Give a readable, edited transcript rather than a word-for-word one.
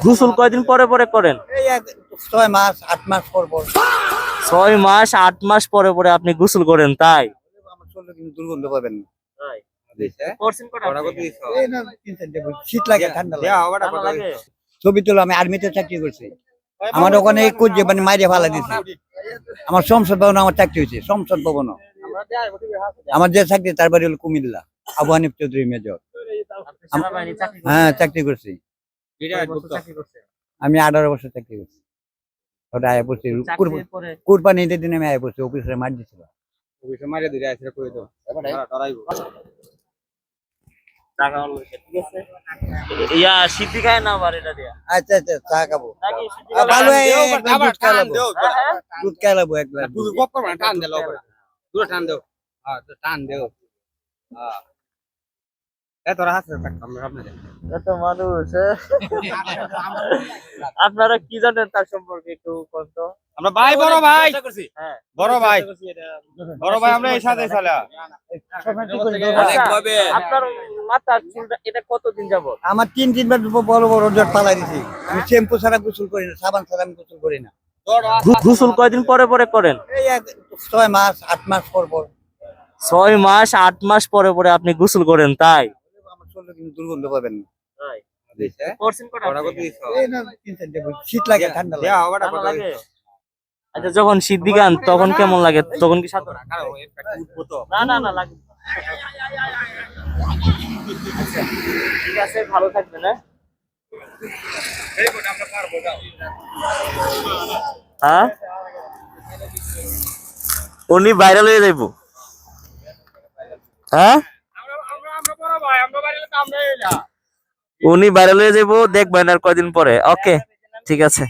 গোসল কয়দিন পরে পরে করেন? এই 6 মাস 8 মাস পর পর। 6 মাস 8 মাস পরে পরে আপনি গোসল করেন, তাই? আমার শরীরে কিন্তু দুর্গন্ধ পাবেন না। তাই করছেন কটা? এই না 3-4 টা শীত লাগে ঠান্ডা লাগে। ঠান্ডা লাগে? ছবি তুলো, আমি আর্মিতে চাকরি করছি। আমার ওখানে কুজে মানে মাইরে ফালা দিছে। আমার সংসদ ভবন আমার চাকরি হয়েছে, সংসদ ভবন। আমার যে চাকরি তার বাড়ি হলো কুমিল্লা, আবু হানিফ চৌধুরী মেজর। হ্যাঁ চাকরি করছি। আমি 18 বছর চাকরি করছি। ওটা আয়া পড়ছি কুরবানি ঈদের দিন আমি আয়া পড়ছি, অফিসে মার দিছিল। অফিসে মারিয়ে দিলে আইসা কই তো ডরাইবো। টাকা হলো, ঠিক আছে। ইয়া সিদ্ধি খায় না বাড়িটা দিয়া। আচ্ছা আচ্ছা চা খাবো। ভালো আবার টান দেও, দুধ খাইলাবো একবার। দুধ গপ করব না, টান দেও করে। দুধ টান দেও। হ্যাঁ টান দেও। হ্যাঁ এত রাহাত আপনাদের এত মানুষ। আপনারা কি জানেন তার সম্পর্কে একটু বলতো? আমরা ভাই বড় ভাই। হ্যাঁ বড় ভাই বড় ভাই আমরা এই সাথে চলা আপনার মাথার চুলটা এটা কতদিন যাবত? আমার 3 বার বড় বড় জট পালাই দিছি। আমি শ্যাম্পু ছাড়া গোসল করি না, সাবান ছাড়া আমি গোসল করি না। গোসল কয়দিন পরে পরে করেন? এই 6 মাস 8 মাস পর পর। 6 মাস 8 মাস পরে পরে আপনি গোসল করেন, তাই? আমার শরীরে কিন্তু দুর্গন্ধ পাবেন না। তাই করছেন কটা? এই না 3-4 টা শীত লাগে ঠান্ডা লাগে। ঠান্ডা লাগে? আচ্ছা যখন সিদ্ধি গান তখন কেমন লাগে? তখন কি সাথে না না না লাগে? আচ্ছা ঠিক আছে, ভালো থাকবেন। হ্যাঁ উনি ভাইরাল হয়ে যাইব। হ্যাঁ উনি ভাইরাল হয়ে যাইব, দেখবেন আর কয়দিন পরে। ওকে ঠিক আছে।